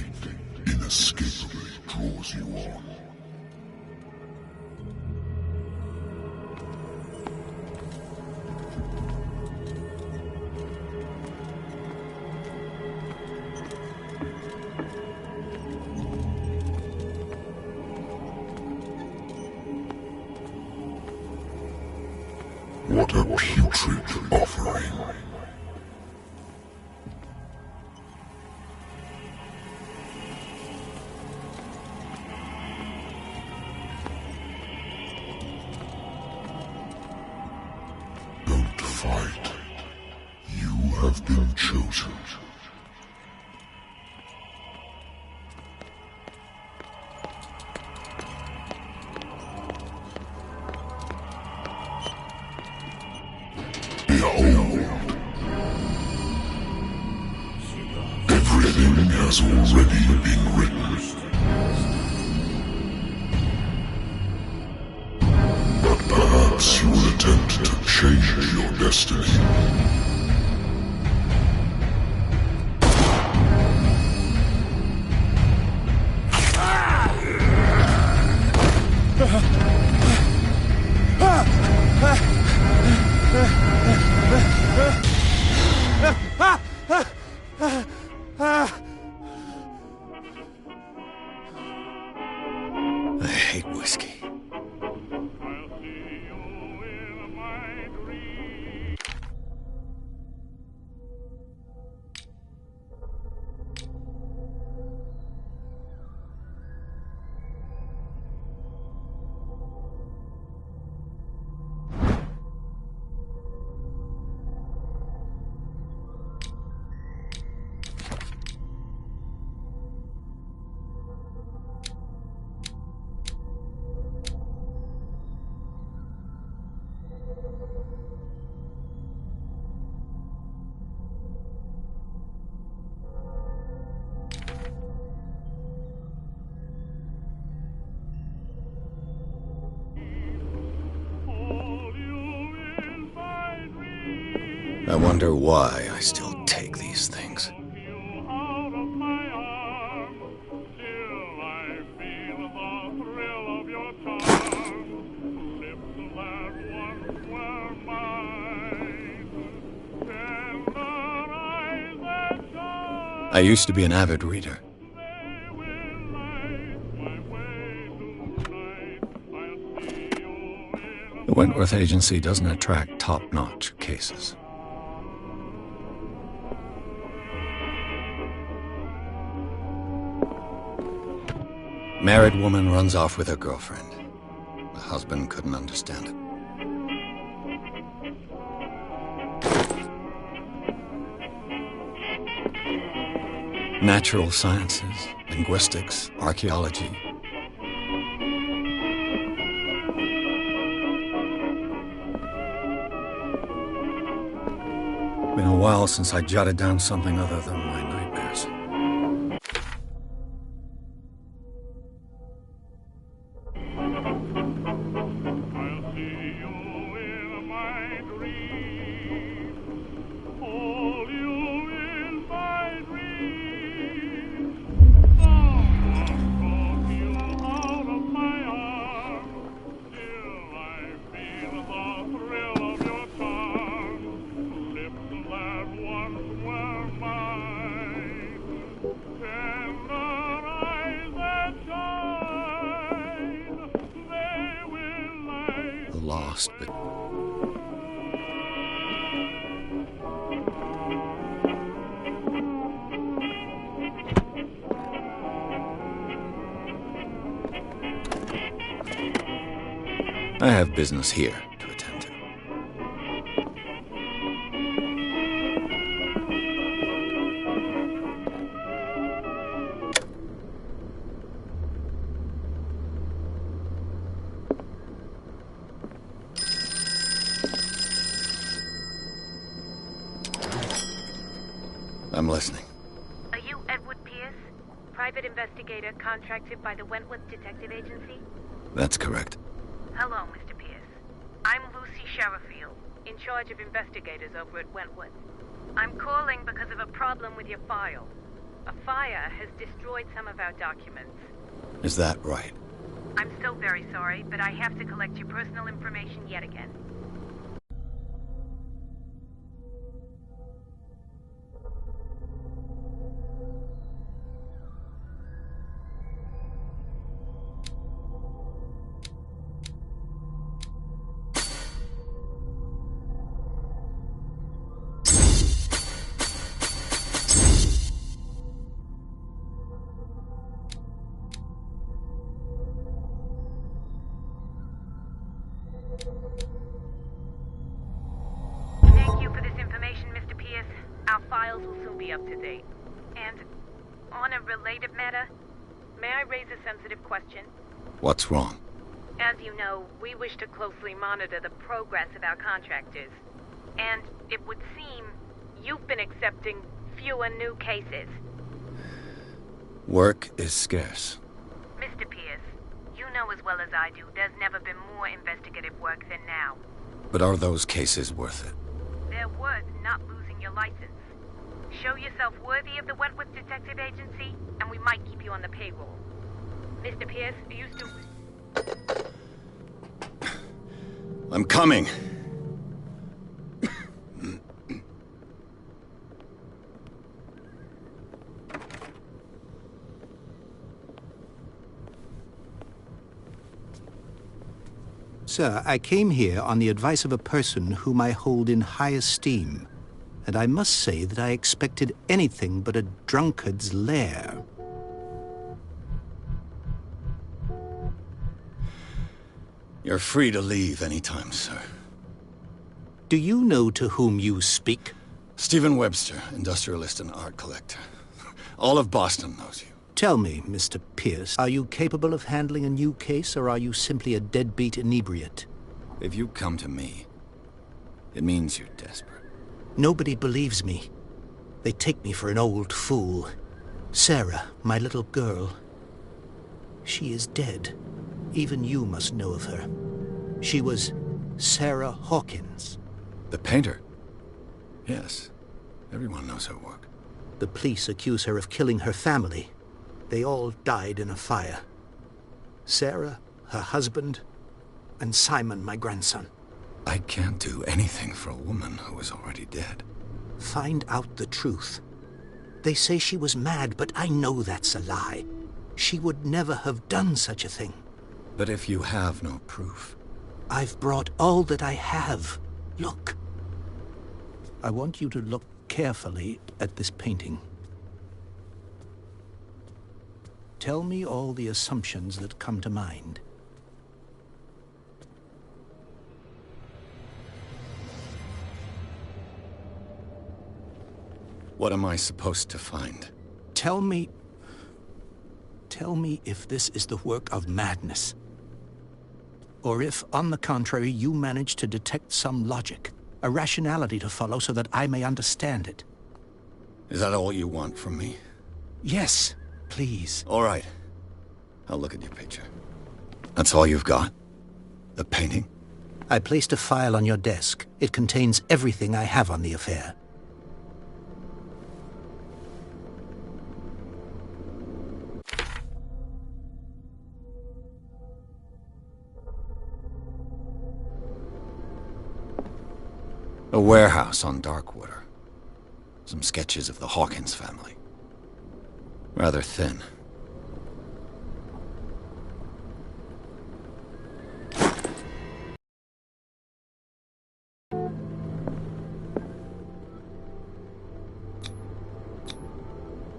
Fate inescapably draws you on. What a putrid offering. Don't fight. You have been chosen. Everything has already been written. But perhaps you will attempt to change your destiny. I hate whiskey. I wonder why I still take these things. I used to be an avid reader. The Wentworth Agency doesn't attract top-notch cases. Married woman runs off with her girlfriend. The husband couldn't understand it. Natural sciences, linguistics, archaeology. Been a while since I jotted down something other than my nightmares. Lost, but I have business here to attend to. I'm listening. Are you Edward Pierce, private investigator contracted by the Wentworth Detective Agency? That's correct. Hello, Mr. Pierce. I'm Lucy Sherifield, in charge of investigators over at Wentworth. I'm calling because of a problem with your file. A fire has destroyed some of our documents. Is that right? I'm so very sorry, but I have to collect your personal information yet again. Thank you for this information, Mr. Pierce. Our files will soon be up to date. And on a related matter, may I raise a sensitive question? What's wrong? As you know, we wish to closely monitor the progress of our contractors. And it would seem you've been accepting fewer new cases. Work is scarce. Mr. Pierce, you know as well as I do, there's never been more investigative work than now. But are those cases worth it? They're worth not losing your license. Show yourself worthy of the Wentworth Detective Agency, and we might keep you on the payroll. Mr. Pierce, are you still... I'm coming. Sir, I came here on the advice of a person whom I hold in high esteem, and I must say that I expected anything but a drunkard's lair. You're free to leave anytime, sir. Do you know to whom you speak? Stephen Webster, industrialist and art collector. All of Boston knows you. Tell me, Mr. Pierce, are you capable of handling a new case, or are you simply a deadbeat inebriate? If you come to me, it means you're desperate. Nobody believes me. They take me for an old fool. Sarah, my little girl, she is dead. Even you must know of her. She was Sarah Hawkins. The painter? Yes. Everyone knows her work. The police accuse her of killing her family. They all died in a fire. Sarah, her husband, and Simon, my grandson. I can't do anything for a woman who is already dead. Find out the truth. They say she was mad, but I know that's a lie. She would never have done such a thing. But if you have no proof... I've brought all that I have. Look. I want you to look carefully at this painting. Tell me all the assumptions that come to mind. What am I supposed to find? Tell me if this is the work of madness. Or if, on the contrary, you manage to detect some logic, a rationality to follow so that I may understand it. Is that all you want from me? Yes, please. All right. I'll look at your picture. That's all you've got? The painting? I placed a file on your desk. It contains everything I have on the affair. A warehouse on Darkwater. Some sketches of the Hawkins family. Rather thin.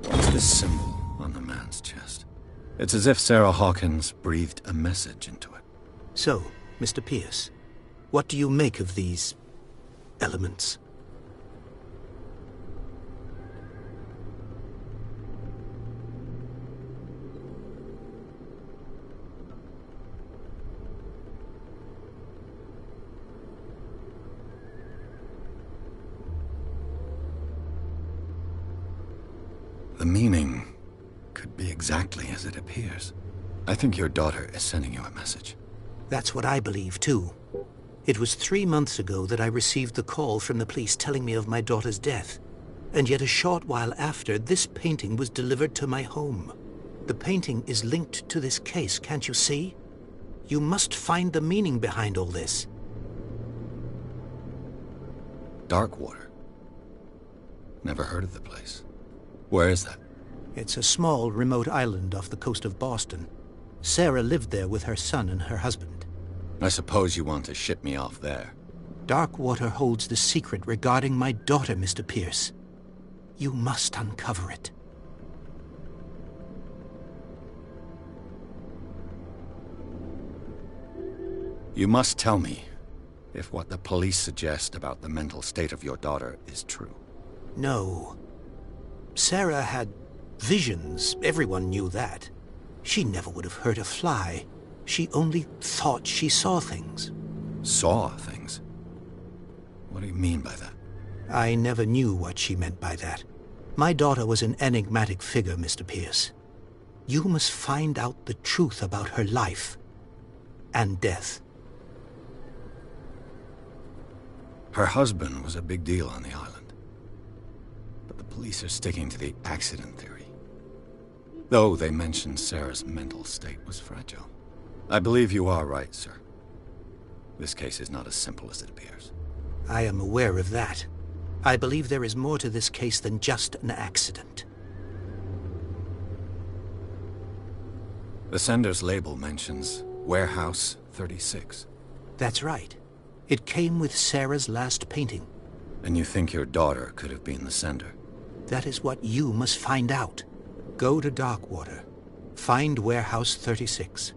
What's this symbol on the man's chest? It's as if Sarah Hawkins breathed a message into it. So, Mr. Pierce, what do you make of these elements? The meaning could be exactly as it appears. I think your daughter is sending you a message. That's what I believe, too. It was 3 months ago that I received the call from the police telling me of my daughter's death. And yet a short while after, this painting was delivered to my home. The painting is linked to this case, can't you see? You must find the meaning behind all this. Darkwater. Never heard of the place. Where is that? It's a small, remote island off the coast of Boston. Sarah lived there with her son and her husband. I suppose you want to ship me off there. Darkwater holds the secret regarding my daughter, Mr. Pierce. You must uncover it. You must tell me if what the police suggest about the mental state of your daughter is true. No. Sarah had visions. Everyone knew that. She never would have hurt a fly. She only thought she saw things. Saw things? What do you mean by that? I never knew what she meant by that. My daughter was an enigmatic figure, Mr. Pierce. You must find out the truth about her life and death. Her husband was a big deal on the island. But the police are sticking to the accident theory. Though they mentioned Sarah's mental state was fragile. I believe you are right, sir. This case is not as simple as it appears. I am aware of that. I believe there is more to this case than just an accident. The sender's label mentions Warehouse 36. That's right. It came with Sarah's last painting. And you think your daughter could have been the sender? That is what you must find out. Go to Darkwater. Find Warehouse 36.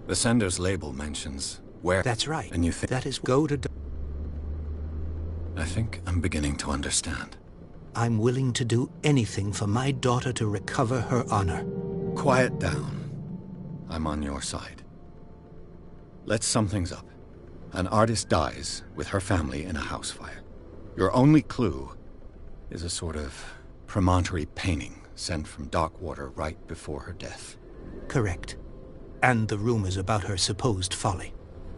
The sender's label mentions where... That's right. And you think... That is... Go to... I think I'm beginning to understand. I'm willing to do anything for my daughter to recover her honor. Quiet down. I'm on your side. Let's sum things up. An artist dies with her family in a house fire. Your only clue is a sort of promontory painting sent from Darkwater right before her death. Correct. And the rumors about her supposed folly.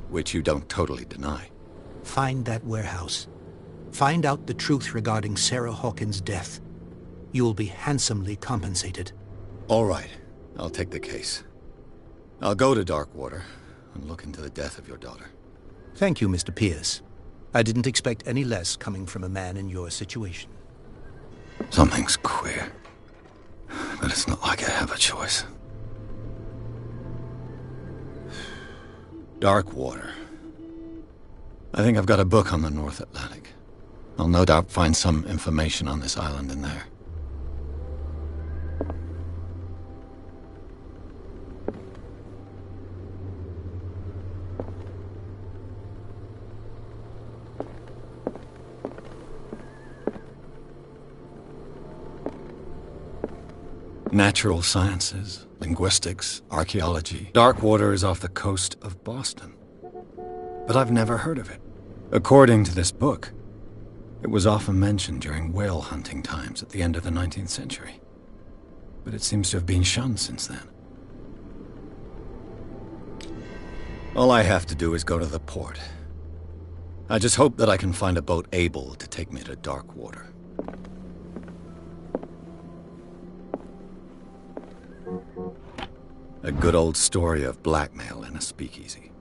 Which you don't totally deny. Find that warehouse. Find out the truth regarding Sarah Hawkins' death. You'll be handsomely compensated. All right. I'll take the case. I'll go to Darkwater and look into the death of your daughter. Thank you, Mr. Pierce. I didn't expect any less coming from a man in your situation. Something's queer. But it's not like I have a choice. Darkwater. I think I've got a book on the North Atlantic. I'll no doubt find some information on this island in there. Natural sciences, linguistics, archaeology. Darkwater is off the coast of Boston. But I've never heard of it. According to this book, it was often mentioned during whale hunting times at the end of the 19th century. But it seems to have been shunned since then. All I have to do is go to the port. I just hope that I can find a boat able to take me to Darkwater. A good old story of blackmail in a speakeasy.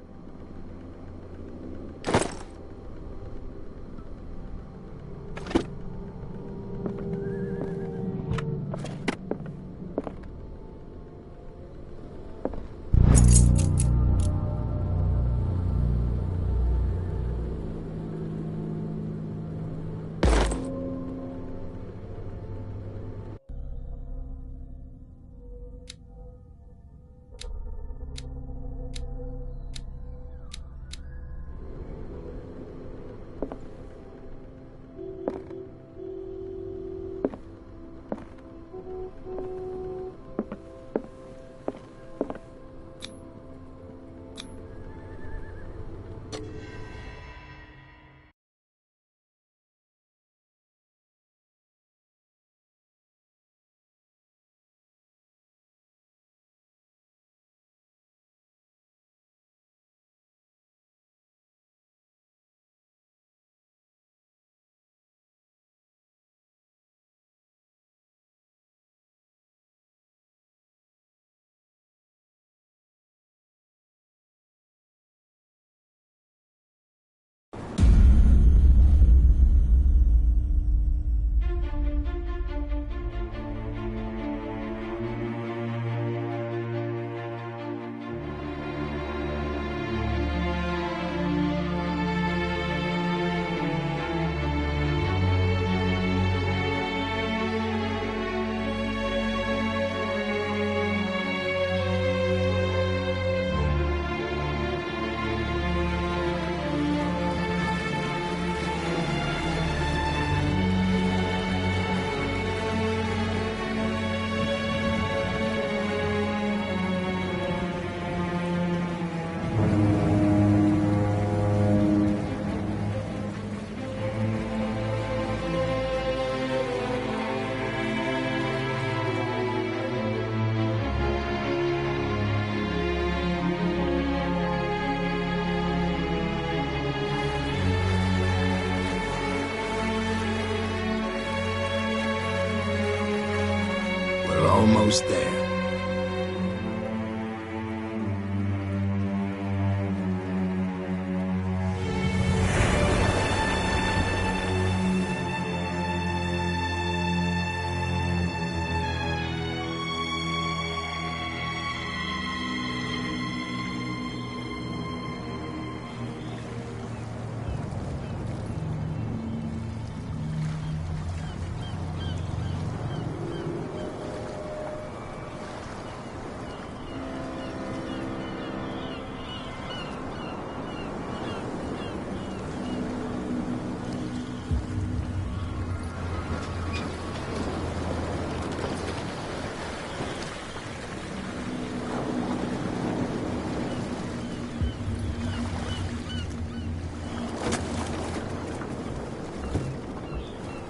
almost there.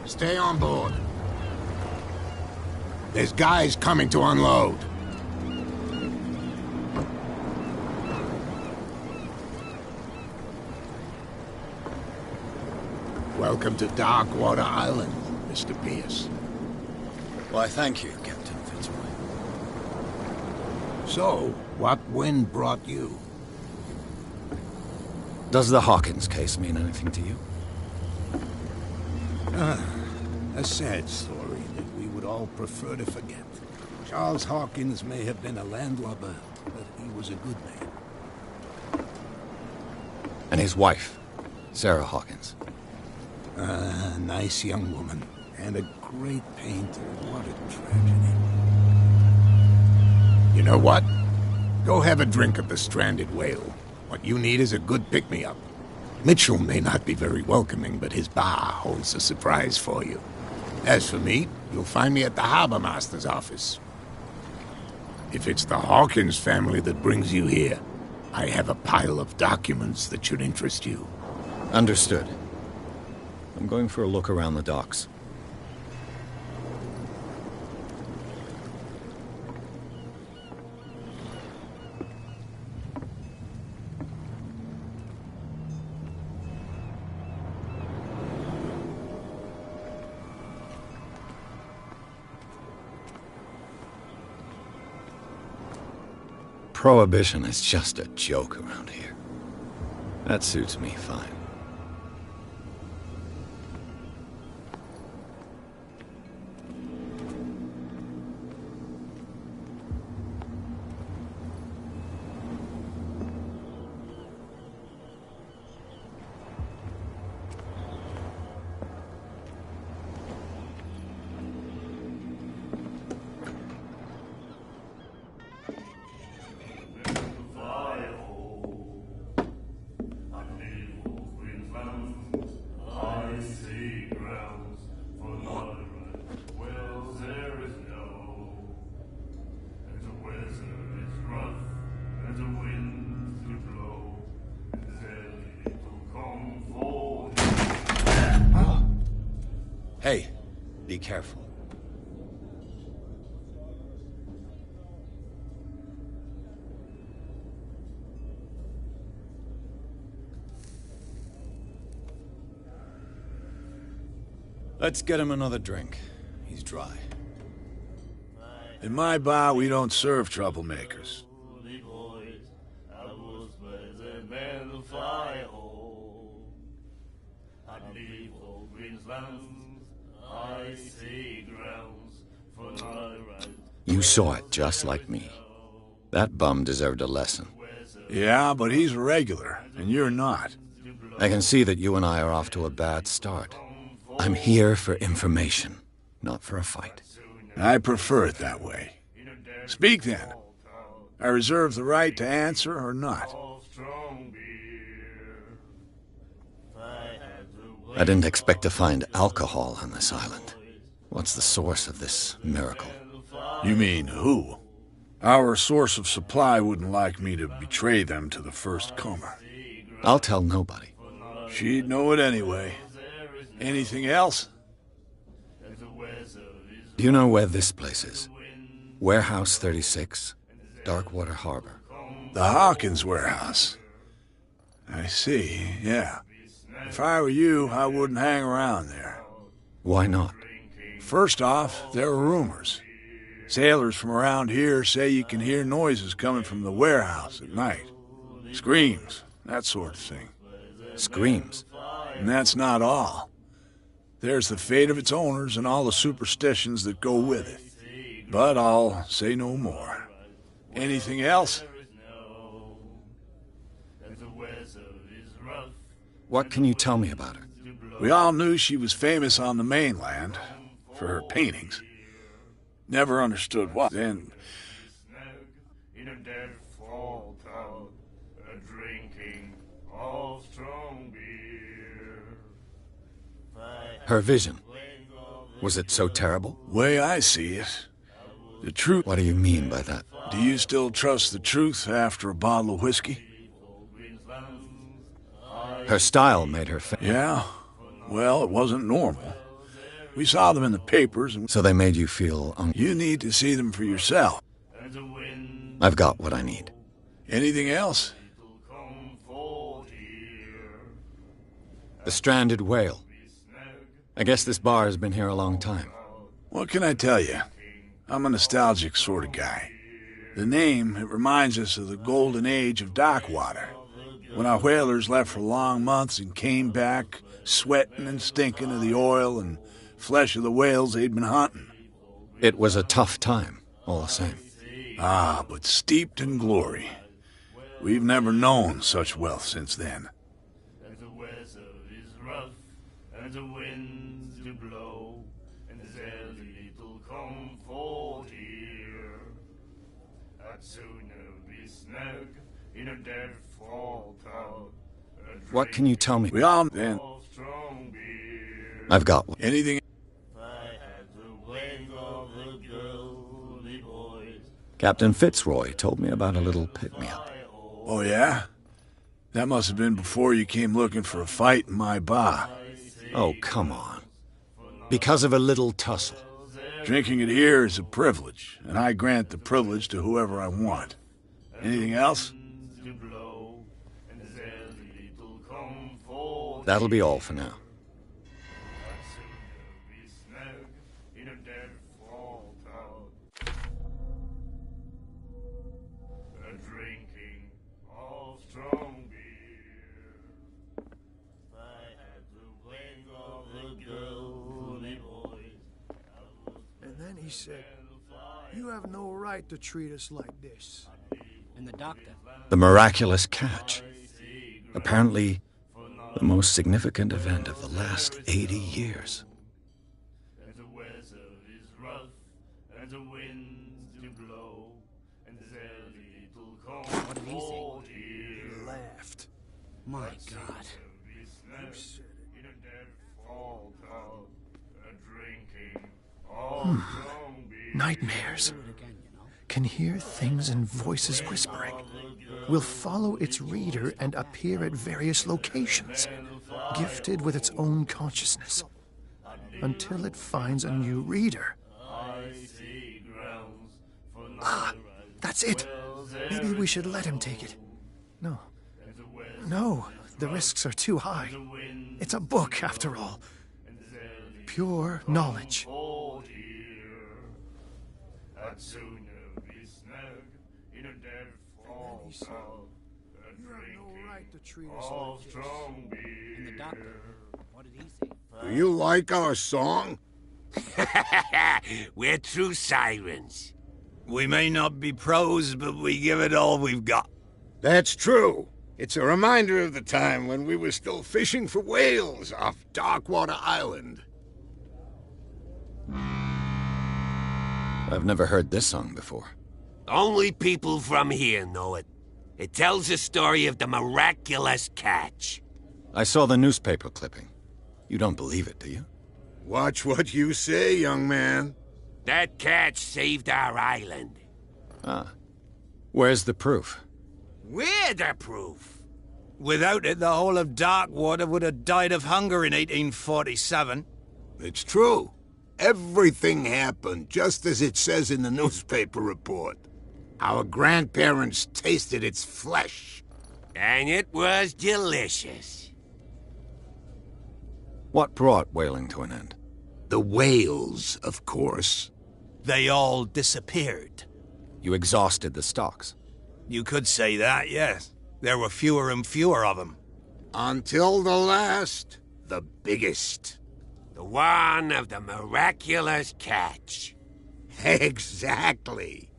Stay on board. There's guys coming to unload. Welcome to Darkwater Island, Mr. Pierce. Why, thank you, Captain Fitzroy. So, what wind brought you? Does the Hawkins case mean anything to you? A sad story that we would all prefer to forget. Charles Hawkins may have been a landlubber, but he was a good man. And his wife, Sarah Hawkins. A nice young woman, and a great painter. What a tragedy. You know what? Go have a drink at the Stranded Whale. What you need is a good pick-me-up. Mitchell may not be very welcoming, but his bar holds a surprise for you. As for me, you'll find me at the Harbor Master's office. If it's the Hawkins family that brings you here, I have a pile of documents that should interest you. Understood. I'm going for a look around the docks. Prohibition is just a joke around here. That suits me fine. Hey, be careful. Let's get him another drink. He's dry. In my bar, we don't serve troublemakers. You saw it just like me. That bum deserved a lesson. Yeah, but he's a regular, and you're not. I can see that you and I are off to a bad start. I'm here for information, not for a fight. I prefer it that way. Speak then. I reserve the right to answer or not. I didn't expect to find alcohol on this island. What's the source of this miracle? You mean who? Our source of supply wouldn't like me to betray them to the first comer. I'll tell nobody. She'd know it anyway. Anything else? Do you know where this place is? Warehouse 36, Darkwater Harbor. The Hawkins warehouse. I see, yeah. If I were you, I wouldn't hang around there. Why not? First off, there are rumors. Sailors from around here say you can hear noises coming from the warehouse at night. Screams, that sort of thing. Screams? And that's not all. There's the fate of its owners and all the superstitions that go with it. But I'll say no more. Anything else? What can you tell me about her? We all knew she was famous on the mainland for her paintings. Never understood why. Then her vision. Was it so terrible? way I see it, the truth. What do you mean by that? Do you still trust the truth after a bottle of whiskey? Her style made her Yeah? Well, it wasn't normal. We saw them in the papers, and So they made you feel you need to see them for yourself. I've got what I need. Anything else? The Stranded Whale. I guess this bar has been here a long time. What can I tell you? I'm a nostalgic sort of guy. The name, it reminds us of the golden age of dock water, when our whalers left for long months and came back sweating and stinking of the oil and flesh of the whales they'd been hunting. It was a tough time, all the same. Ah, but steeped in glory. We've never known such wealth since then. And the weather is rough, and the winds do blow, and there's little comfort here. I'd sooner be snug in a dead fall tub. What can you tell me? We all then. Strong beer. I've got one. Anything? I had the wing of the girly boys. Captain Fitzroy told me about a little pick-me-up. Oh, yeah? That must have been before you came looking for a fight in my bar. Oh, come on. Because of a little tussle. Drinking it here is a privilege, and I grant the privilege to whoever I want. Anything else? To blow, and there's little comfort. That'll be all for now. I'd sooner be snug in a dead fall tub. Drinking of strong beer. I had the wing of the girly boys. And then he said, "You have no right to treat us like this." And the doctor. The miraculous catch. Apparently, the most significant event of the last 80 years. And the weather is rough, and the winds do blow, and there's little comfort here. He laughed. My God. Be snug in a dead fall tub, drinking all strong beer. Nightmares. Do it again, you know. Can hear things and voices whispering. Will follow its reader and appear at various locations, gifted with its own consciousness, until it finds a new reader. Ah, that's it. Maybe we should let him take it. No. No, the risks are too high. It's a book, after all. Pure knowledge. I'd sooner be snug in a dead fall tub, You have no right to treat us all like this. strong beer. And the doctor. What did he say? Do you like our song? We're true sirens. We may not be pros, but we give it all we've got. That's true. It's a reminder of the time when we were still fishing for whales off Darkwater Island. I've never heard this song before. Only people from here know it. It tells the story of the miraculous catch. I saw the newspaper clipping. You don't believe it, do you? Watch what you say, young man. That catch saved our island. Ah. Where's the proof? We're the proof. Without it, the whole of Darkwater would have died of hunger in 1847. It's true. Everything happened just as it says in the newspaper report. Our grandparents tasted its flesh. And it was delicious. What brought whaling to an end? The whales, of course. They all disappeared. You exhausted the stocks. You could say that, yes. There were fewer and fewer of them. Until the last, the biggest. The one of the miraculous catch. Exactly.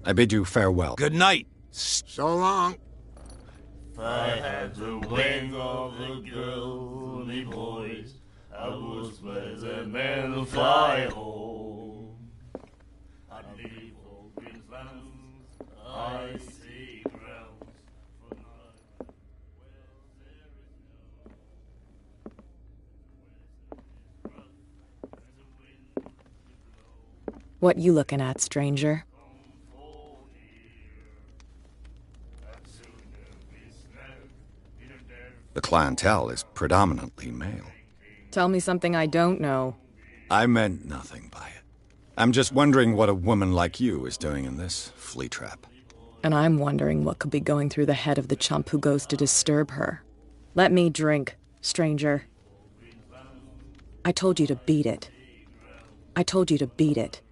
I bid you farewell. Good night. So long. If I had the wings of the girly boys, I would spread them and fly home. I'd leave all green lands, I see grounds for night. Well, there is no What you looking at, stranger? The clientele is predominantly male. Tell me something I don't know. I meant nothing by it. I'm just wondering what a woman like you is doing in this flea trap. And I'm wondering what could be going through the head of the chump who goes to disturb her. Let me drink, stranger. I told you to beat it. I told you to beat it.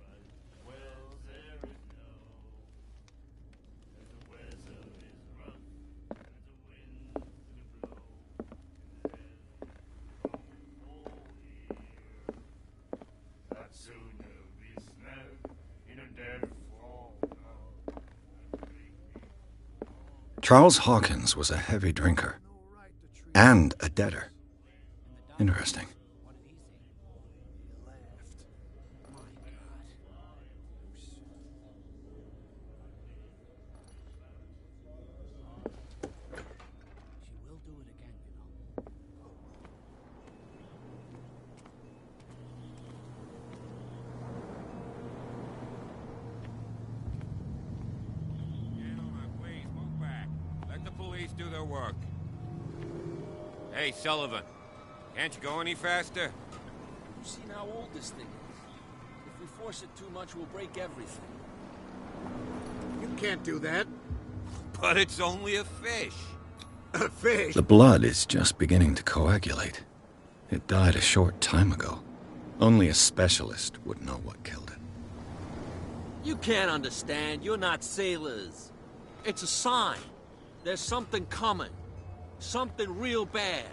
Charles Hawkins was a heavy drinker. And a debtor. Interesting. Do their work. Hey, Sullivan. Can't you go any faster? You've seen how old this thing is. If we force it too much, we'll break everything. You can't do that. But it's only a fish. A fish? The blood is just beginning to coagulate. It died a short time ago. Only a specialist would know what killed it. You can't understand. You're not sailors. It's a sign. There's something coming. Something real bad.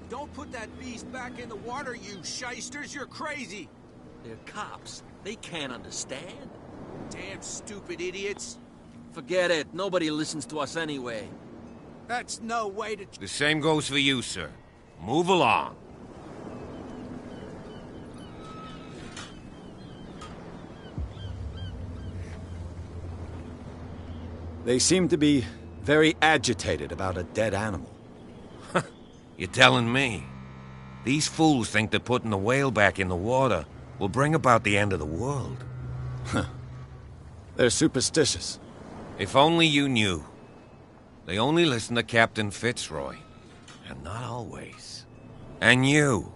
Don't put that beast back in the water, you shysters. You're crazy. They're cops. They can't understand. Damn stupid idiots. Forget it. Nobody listens to us anyway. That's no way to... The same goes for you, sir. Move along. They seem to be very agitated about a dead animal. You're telling me? These fools think that putting the whale back in the water will bring about the end of the world. They're superstitious. If only you knew. They only listen to Captain Fitzroy. And not always. And you.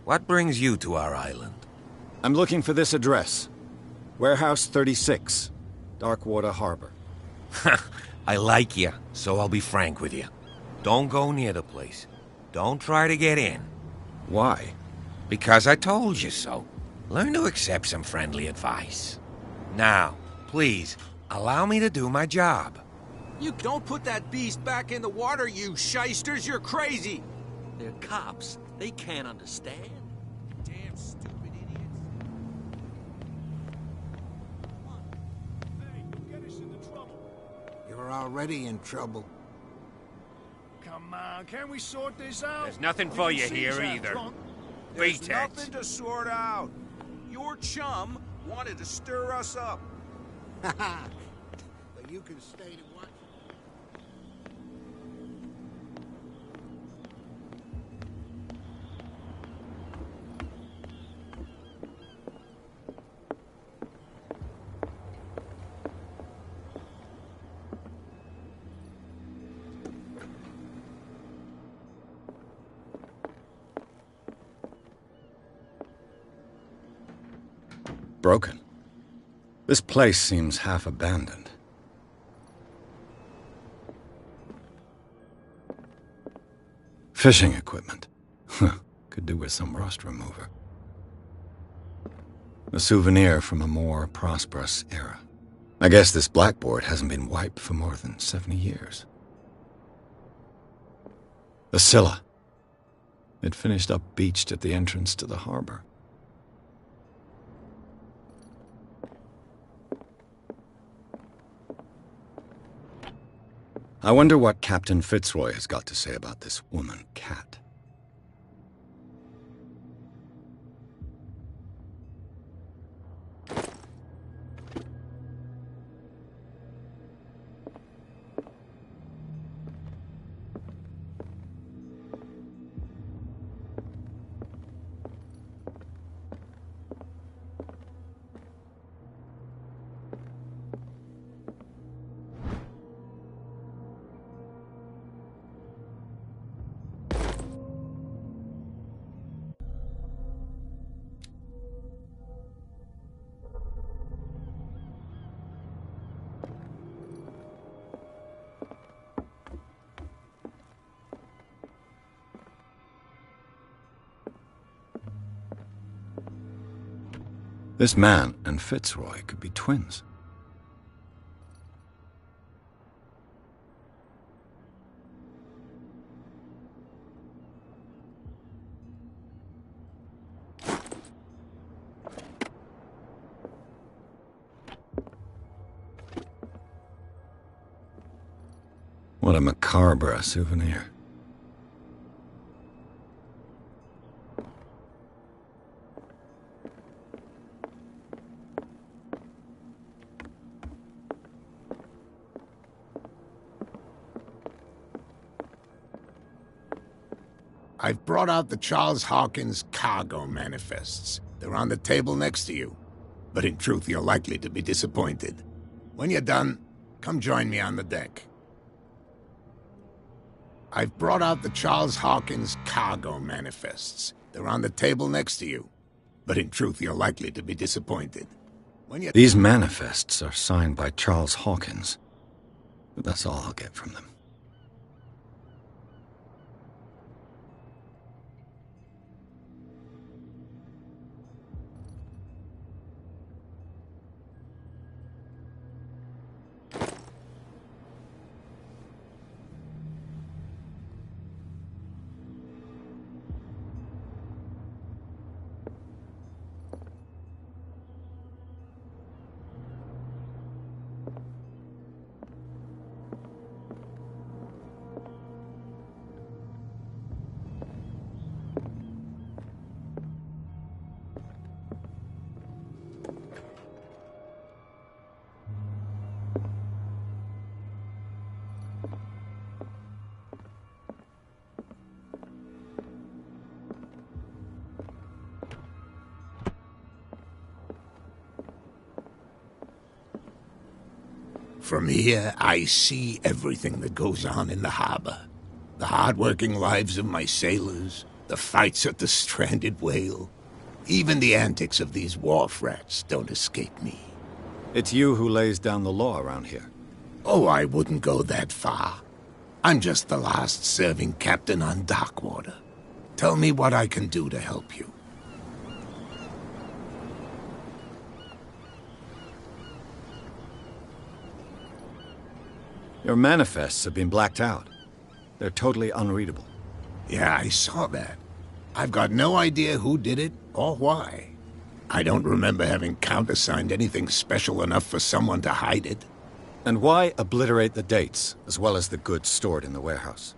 What brings you to our island? I'm looking for this address. Warehouse 36, Darkwater Harbor. I like you, so I'll be frank with you. Don't go near the place. Don't try to get in. Why? Because I told you so. Learn to accept some friendly advice. Now, please, allow me to do my job. You don't put that beast back in the water, you shysters. You're crazy. They're cops. They can't understand. Damn stupid idiots. You're already in trouble. Come on, can we sort this out? There's nothing for you here either. There's Beat it. nothing to sort out. Your chum wanted to stir us up. But you can stay to watch. Broken. This place seems half abandoned. Fishing equipment. Could do with some rust remover. A souvenir from a more prosperous era. I guess this blackboard hasn't been wiped for more than 70 years. The Scylla. It finished up beached at the entrance to the harbor. I wonder what Captain Fitzroy has got to say about this woman, Cat. This man and Fitzroy could be twins. What a macabre souvenir. I've brought out the Charles Hawkins cargo manifests. They're on the table next to you. But in truth, you're likely to be disappointed. When you're done, come join me on the deck. I've brought out the Charles Hawkins cargo manifests. They're on the table next to you. But in truth, you're likely to be disappointed. These manifests are signed by Charles Hawkins. But that's all I'll get from them. From here, I see everything that goes on in the harbor. The hard-working lives of my sailors, the fights at the stranded whale. Even the antics of these wharf rats don't escape me. It's you who lays down the law around here. Oh, I wouldn't go that far. I'm just the last serving captain on Darkwater. Tell me what I can do to help you. Your manifests have been blacked out. They're totally unreadable. Yeah, I saw that. I've got no idea who did it or why. I don't remember having countersigned anything special enough for someone to hide it. And why obliterate the dates, as well as the goods stored in the warehouse?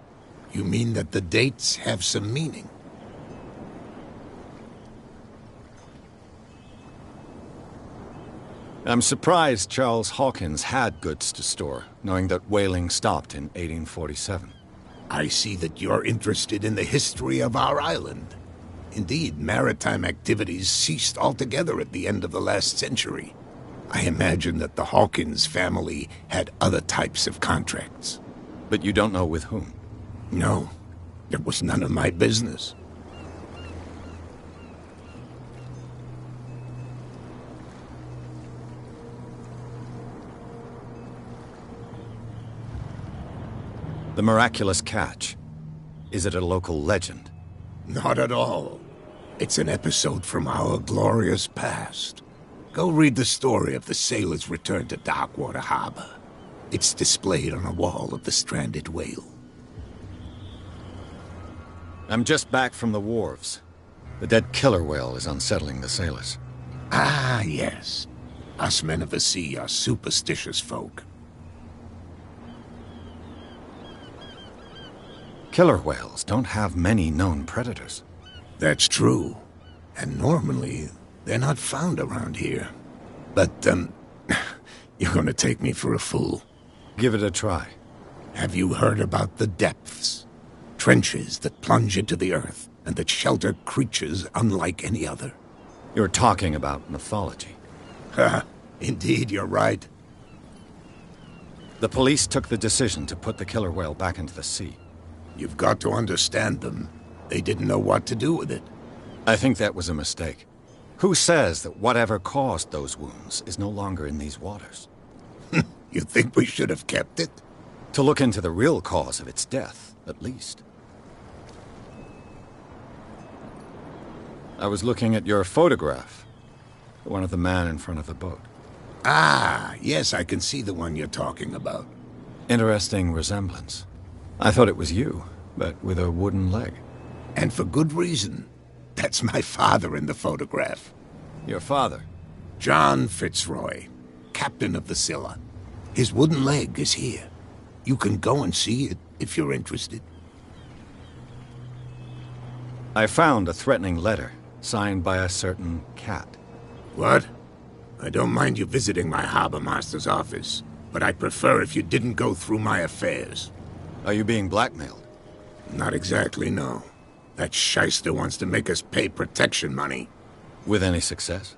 You mean that the dates have some meaning? I'm surprised Charles Hawkins had goods to store, knowing that whaling stopped in 1847. I see that you're interested in the history of our island. Indeed, maritime activities ceased altogether at the end of the last century. I imagine that the Hawkins family had other types of contracts. But you don't know with whom? No, it was none of my business. The miraculous catch. Is it a local legend? Not at all. It's an episode from our glorious past. Go read the story of the sailor's return to Darkwater Harbor. It's displayed on a wall of the stranded whale. I'm just back from the wharves. The dead killer whale is unsettling the sailors. Ah, yes. Us men of the sea are superstitious folk. Killer whales don't have many known predators. That's true. And normally, they're not found around here. But, you're gonna take me for a fool. Give it a try. Have you heard about the depths? Trenches that plunge into the earth and that shelter creatures unlike any other. You're talking about mythology. Ha! Indeed, you're right. The police took the decision to put the killer whale back into the sea. You've got to understand them. They didn't know what to do with it. I think that was a mistake. Who says that whatever caused those wounds is no longer in these waters? You think we should have kept it? To look into the real cause of its death, at least. I was looking at your photograph. The one of the man in front of the boat. Ah, yes, I can see the one you're talking about. Interesting resemblance. I thought it was you, but with a wooden leg. And for good reason. That's my father in the photograph. Your father? John Fitzroy, captain of the Scylla. His wooden leg is here. You can go and see it if you're interested. I found a threatening letter, signed by a certain cat. What? I don't mind you visiting my harbor master's office, but I'd prefer if you didn't go through my affairs. Are you being blackmailed? Not exactly, no. That shyster wants to make us pay protection money. With any success?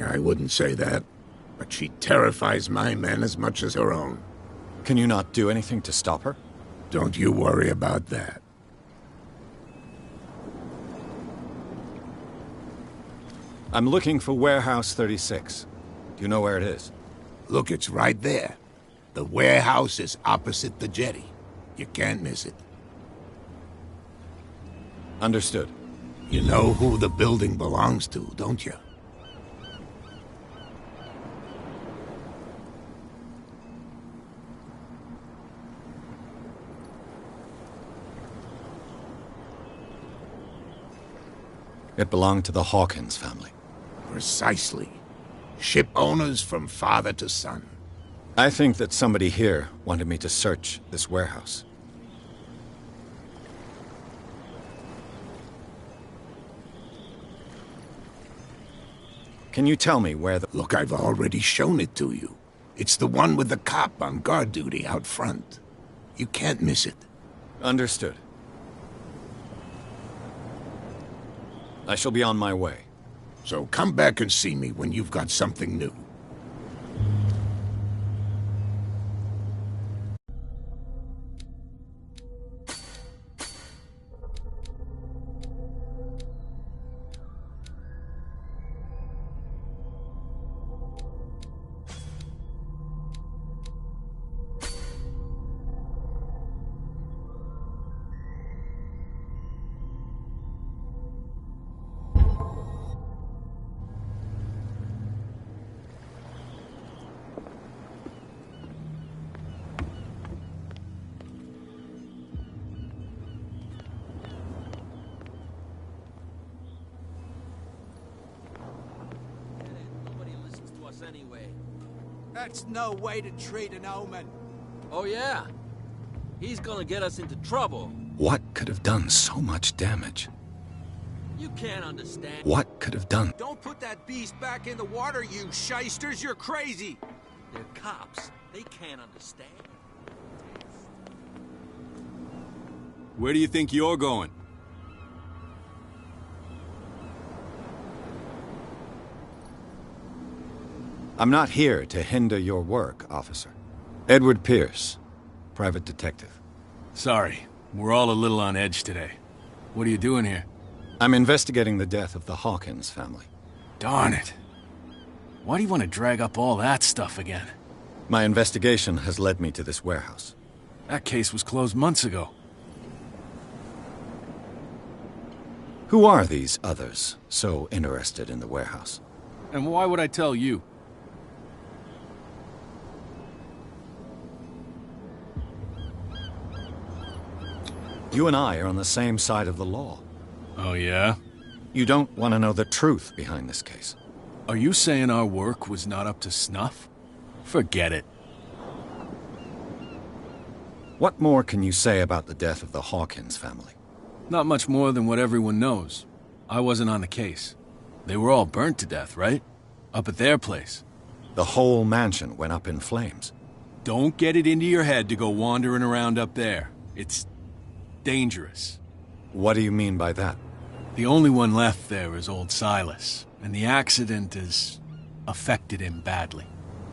I wouldn't say that, but she terrifies my men as much as her own. Can you not do anything to stop her? Don't you worry about that. I'm looking for Warehouse 36. Do you know where it is? Look, it's right there. The warehouse is opposite the jetty. You can't miss it. Understood. You know who the building belongs to, don't you? It belonged to the Hawkins family. Precisely. Ship owners from father to son. I think that somebody here wanted me to search this warehouse. Can you tell me where the... Look, I've already shown it to you. It's the one with the cop on guard duty out front. You can't miss it. Understood. I shall be on my way. So come back and see me when you've got something new. Anyway. That's no way to treat an omen. Oh, yeah? He's gonna get us into trouble. What could have done so much damage? You can't understand. What could have done? Don't put that beast back in the water, you shysters. You're crazy. They're cops. They can't understand. Where do you think you're going? I'm not here to hinder your work, officer. Edward Pierce, private detective. Sorry, we're all a little on edge today. What are you doing here? I'm investigating the death of the Hawkins family. Darn it. Why do you want to drag up all that stuff again? My investigation has led me to this warehouse. That case was closed months ago. Who are these others so interested in the warehouse? And why would I tell you? You and I are on the same side of the law. Oh, yeah? You don't want to know the truth behind this case. Are you saying our work was not up to snuff? Forget it. What more can you say about the death of the Hawkins family? Not much more than what everyone knows. I wasn't on the case. They were all burnt to death, right? Up at their place. The whole mansion went up in flames. Don't get it into your head to go wandering around up there. It's dangerous. What do you mean by that? The only one left there is old Silas, and the accident has affected him badly.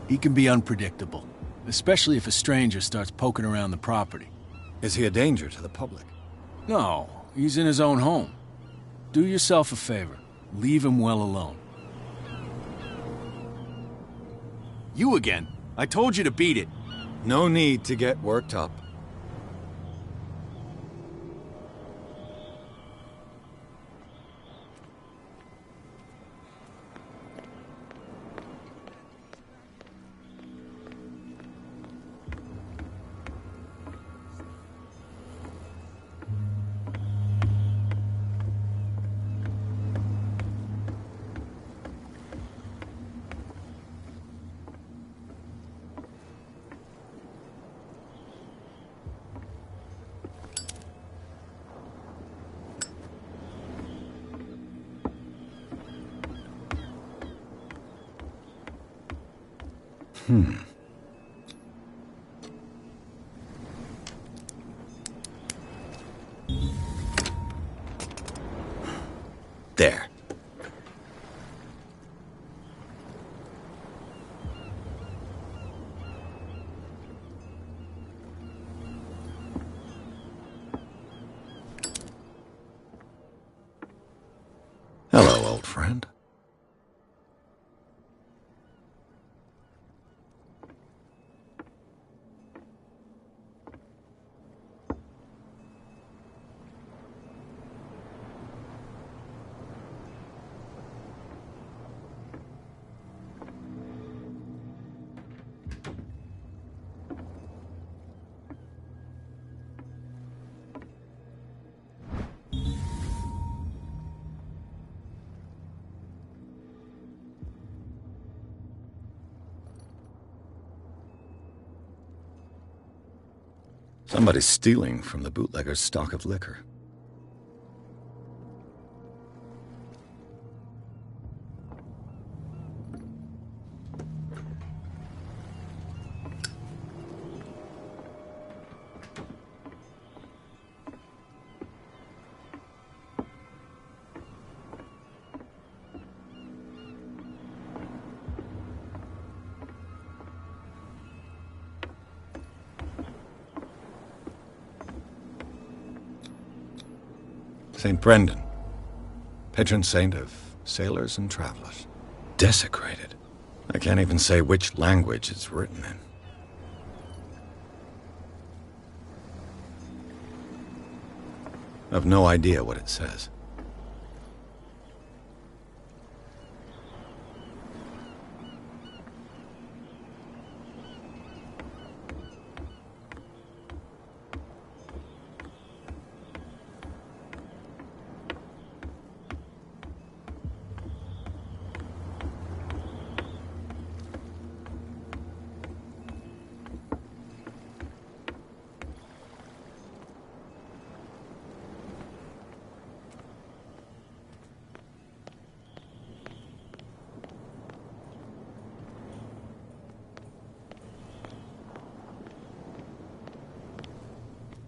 He can be unpredictable, especially if a stranger starts poking around the property. Is he a danger to the public? No, he's in his own home. Do yourself a favor. Leave him well alone. You again. I told you to beat it. No need to get worked up. There. Hello, old friend. Somebody's stealing from the bootlegger's stock of liquor. St. Brendan, patron saint of sailors and travelers. Desecrated. I can't even say which language it's written in. I've no idea what it says.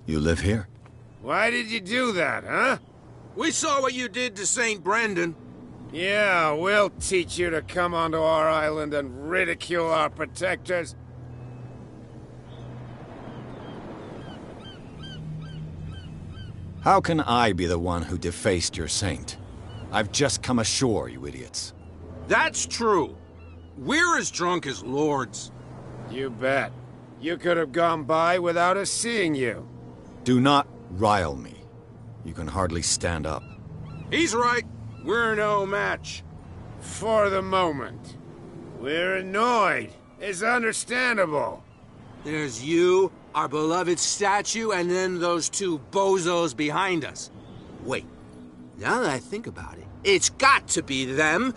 You live here? Why did you do that, huh? We saw what you did to St. Brendan. Yeah, we'll teach you to come onto our island and ridicule our protectors. How can I be the one who defaced your saint? I've just come ashore, you idiots. That's true. We're as drunk as lords. You bet. You could have gone by without us seeing you. Do not rile me. You can hardly stand up. He's right. We're no match. For the moment. We're annoyed. It's understandable. There's you, our beloved statue, and then those two bozos behind us. Wait, now that I think about it, it's got to be them.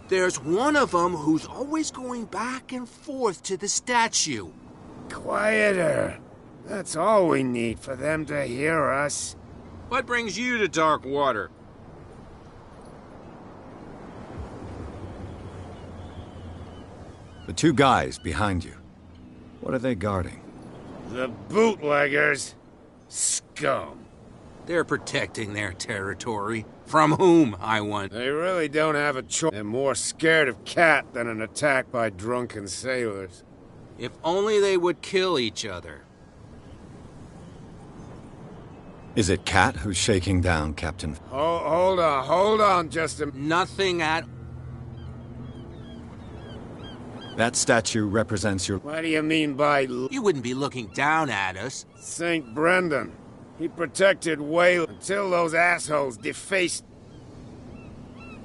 There's one of them who's always going back and forth to the statue. Quieter. That's all we need for them to hear us. What brings you to Darkwater? The two guys behind you. What are they guarding? The bootleggers. Scum. They're protecting their territory. From whom, I wonder? They really don't have a choice. They're more scared of Cat than an attack by drunken sailors. If only they would kill each other. Is it Cat who's shaking down Captain? Hold on just a... Nothing at... That statue represents your... What do you mean by... You wouldn't be looking down at us. St. Brendan. He protected Whale until those assholes defaced...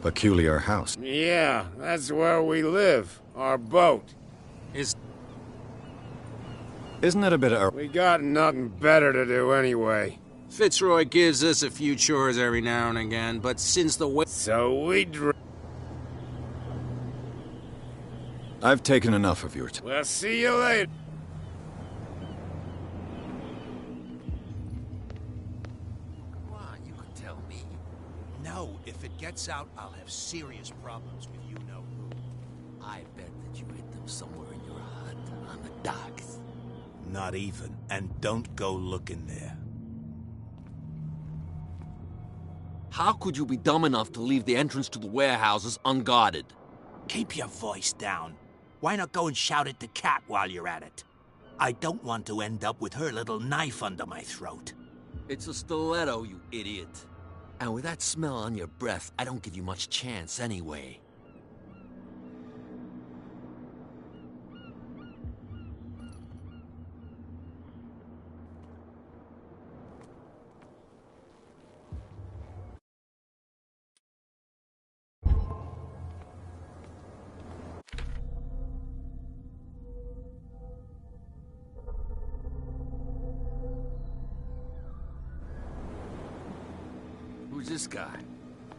Peculiar house. Yeah, that's where we live. Our boat. Isn't it a bit of... We got nothing better to do anyway. Fitzroy gives us a few chores every now and again, but since the... So we... I've taken enough of your time. We'll see you later. Come on, you can tell me. No, if it gets out, I'll have serious problems with you-know-who. I bet that you hid them somewhere in your hut on the docks. Not even, and don't go looking there. How could you be dumb enough to leave the entrance to the warehouses unguarded? Keep your voice down. Why not go and shout at the cat while you're at it? I don't want to end up with her little knife under my throat. It's a stiletto, you idiot. And with that smell on your breath, I don't give you much chance anyway. Who's this guy?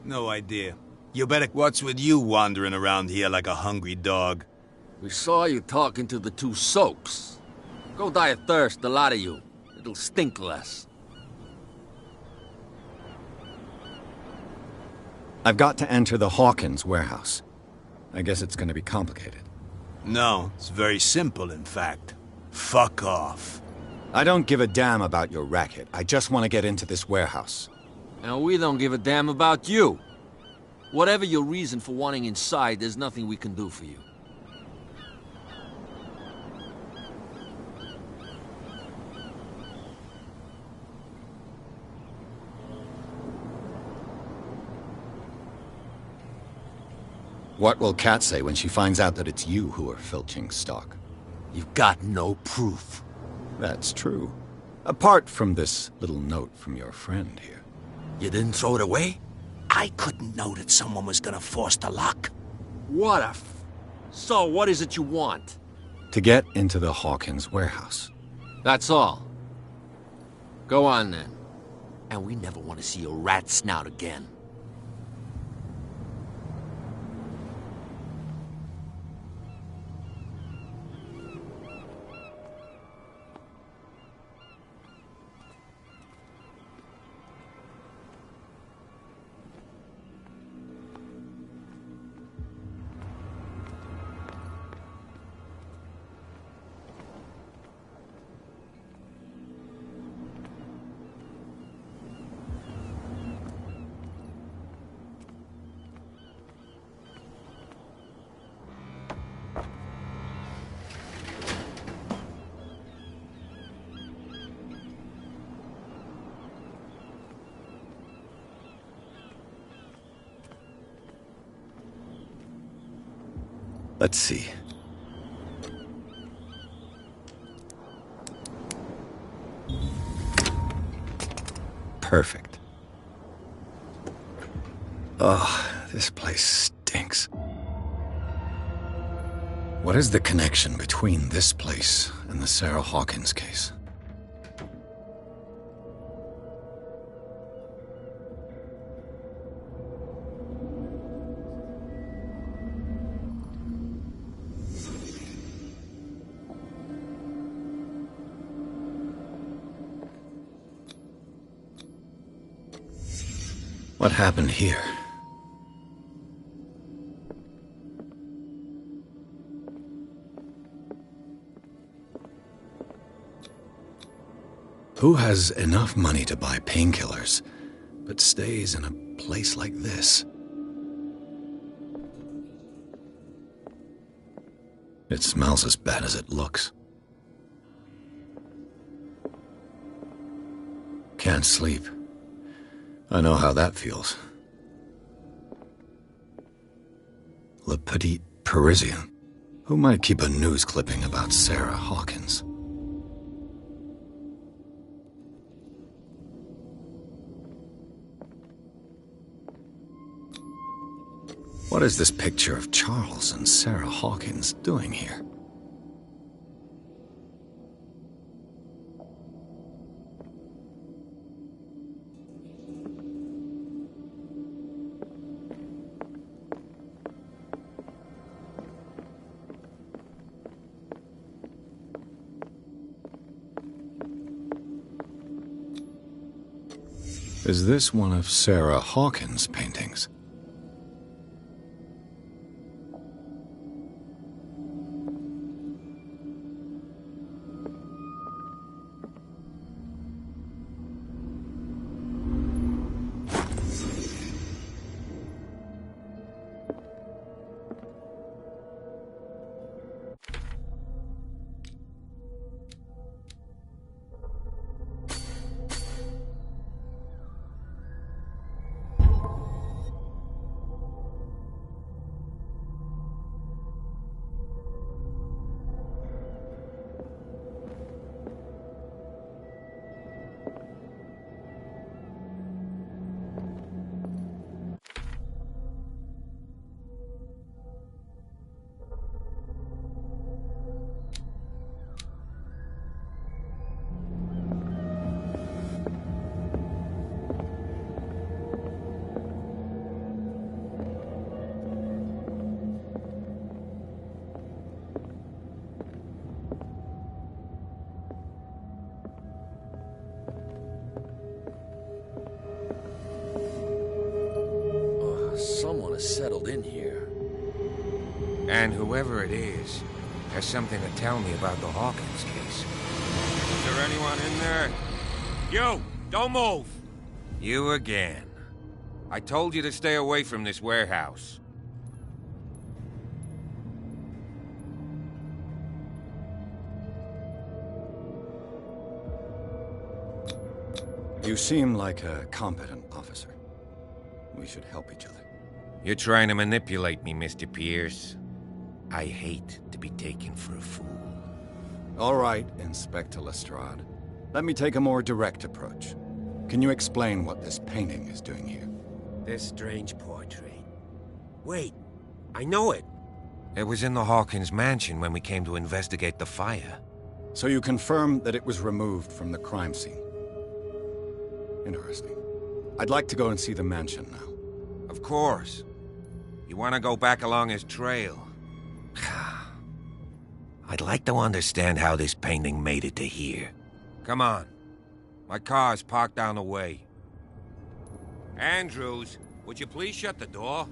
No idea. You better... What's with you wandering around here like a hungry dog? We saw you talking to the two soaks. Go die of thirst, the lot of you. It'll stink less. I've got to enter the Hawkins warehouse. I guess it's going to be complicated. No, it's very simple, in fact. Fuck off. I don't give a damn about your racket. I just want to get into this warehouse. And we don't give a damn about you. Whatever your reason for wanting inside, there's nothing we can do for you. What will Kat say when she finds out that it's you who are filching stock? You've got no proof. That's true. Apart from this little note from your friend here. You didn't throw it away? I couldn't know that someone was gonna force the lock. What a So, what is it you want? To get into the Hawkins warehouse. That's all. Go on, then. And we never want to see your rat snout again. Let's see. Perfect. Ugh, this place stinks. What is the connection between this place and the Sarah Hawkins case? What happened here? Who has enough money to buy painkillers, but stays in a place like this? It smells as bad as it looks. Can't sleep. I know how that feels. Le Petit Parisien. Who might keep a news clipping about Sarah Hawkins? What is this picture of Charles and Sarah Hawkins doing here? Is this one of Sarah Hawkins' paintings? Someone has settled in here. And whoever it is has something to tell me about the Hawkins case. Is there anyone in there? You! Don't move! You again. I told you to stay away from this warehouse. You seem like a competent officer. We should help each other. You're trying to manipulate me, Mr. Pierce. I hate to be taken for a fool. All right, Inspector Lestrade. Let me take a more direct approach. Can you explain what this painting is doing here? This strange portrait. Wait, I know it. It was in the Hawkins mansion when we came to investigate the fire. So you confirm that it was removed from the crime scene? Interesting. I'd like to go and see the mansion now. Of course. You want to go back along his trail? I'd like to understand how this painting made it to here. Come on. My car's parked down the way. Andrews, would you please shut the door?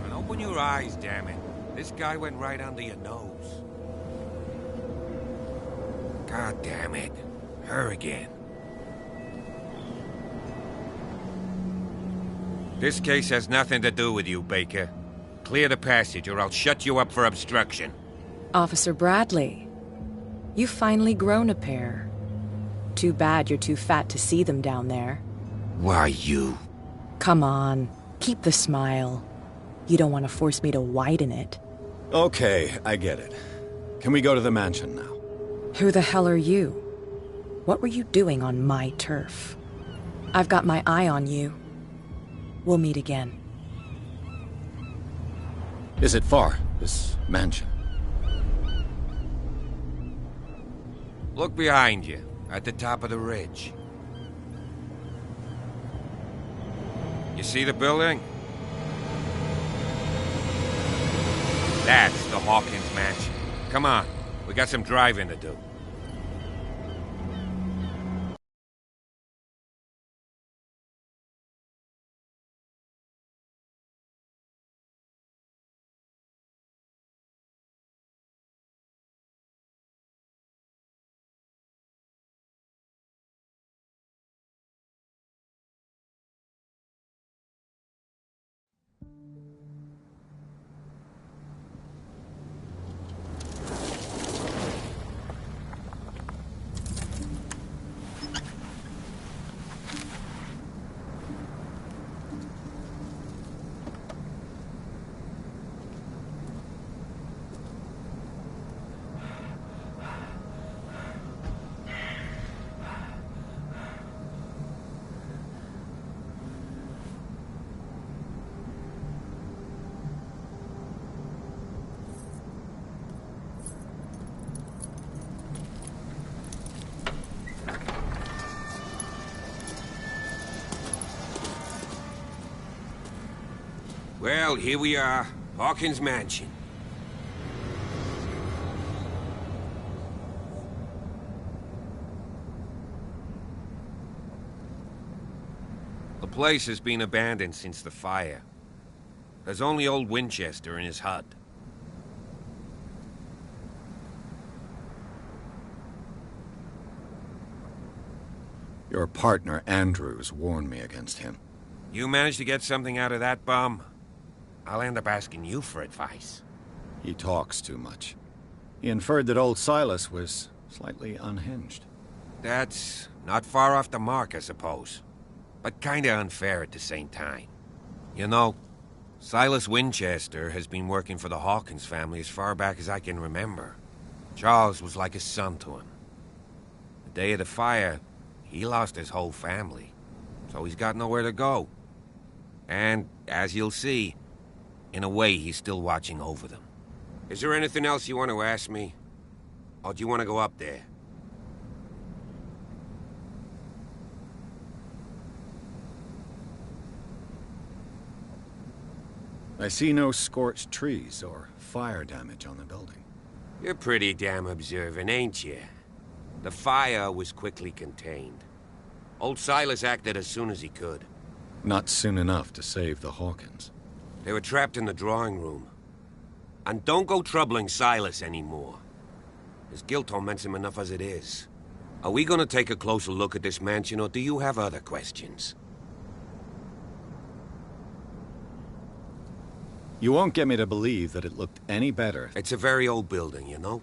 And open your eyes, damn it. This guy went right under your nose. God damn it. Her again. This case has nothing to do with you, Baker. Clear the passage or I'll shut you up for obstruction. Officer Bradley, you've finally grown a pair. Too bad you're too fat to see them down there. Why you? Come on, keep the smile. You don't want to force me to widen it. Okay, I get it. Can we go to the mansion now? Who the hell are you? What were you doing on my turf? I've got my eye on you. We'll meet again. Is it far, this mansion? Look behind you, at the top of the ridge. You see the building? That's the Hawkins mansion. Come on, we got some driving to do. Well, here we are, Hawkins Mansion. The place has been abandoned since the fire. There's only old Winchester in his hut. Your partner, Andrews, warned me against him. You managed to get something out of that bum? I'll end up asking you for advice. He talks too much. He inferred that old Silas was slightly unhinged. That's not far off the mark, I suppose. But kinda unfair at the same time. You know, Silas Winchester has been working for the Hawkins family as far back as I can remember. Charles was like a son to him. The day of the fire, he lost his whole family. So he's got nowhere to go. And, as you'll see, in a way, he's still watching over them. Is there anything else you want to ask me? Or do you want to go up there? I see no scorched trees or fire damage on the building. You're pretty damn observant, ain't you? The fire was quickly contained. Old Silas acted as soon as he could. Not soon enough to save the Hawkins. They were trapped in the drawing room. And don't go troubling Silas anymore. His guilt torments him enough as it is. Are we gonna take a closer look at this mansion, or do you have other questions? You won't get me to believe that it looked any better. It's a very old building, you know?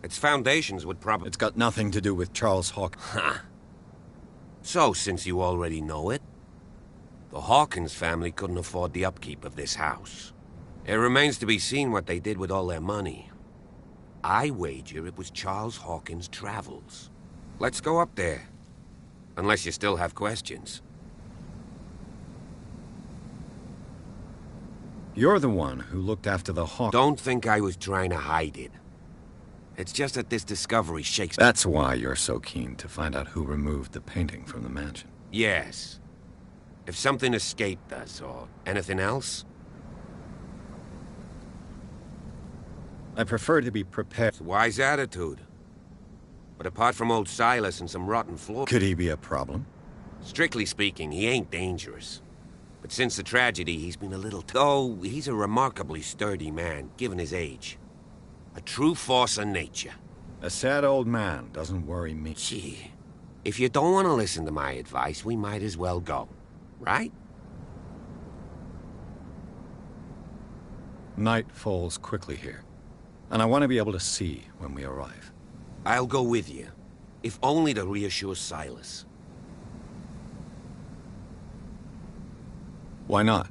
Its foundations would probably... It's got nothing to do with Charles Hawkins. Ha! So, since you already know it, the Hawkins family couldn't afford the upkeep of this house. It remains to be seen what they did with all their money. I wager it was Charles Hawkins' travels. Let's go up there. Unless you still have questions. You're the one who looked after the Hawkins. Don't think I was trying to hide it. It's just that this discovery shakes... That's why you're so keen to find out who removed the painting from the mansion. Yes. If something escaped us, or anything else... I prefer to be prepared. It's a wise attitude. But apart from old Silas and some rotten floor... Could he be a problem? Strictly speaking, he ain't dangerous. But since the tragedy, he's been a little... Oh, he's a remarkably sturdy man, given his age. A true force of nature. A sad old man doesn't worry me. Gee, if you don't want to listen to my advice, we might as well go. Right? Night falls quickly here, and I want to be able to see when we arrive. I'll go with you, if only to reassure Silas. Why not?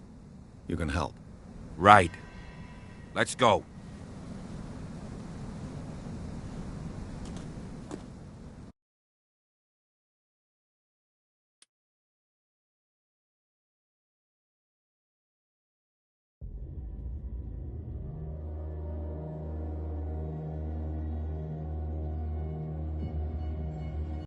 You can help. Right. Let's go.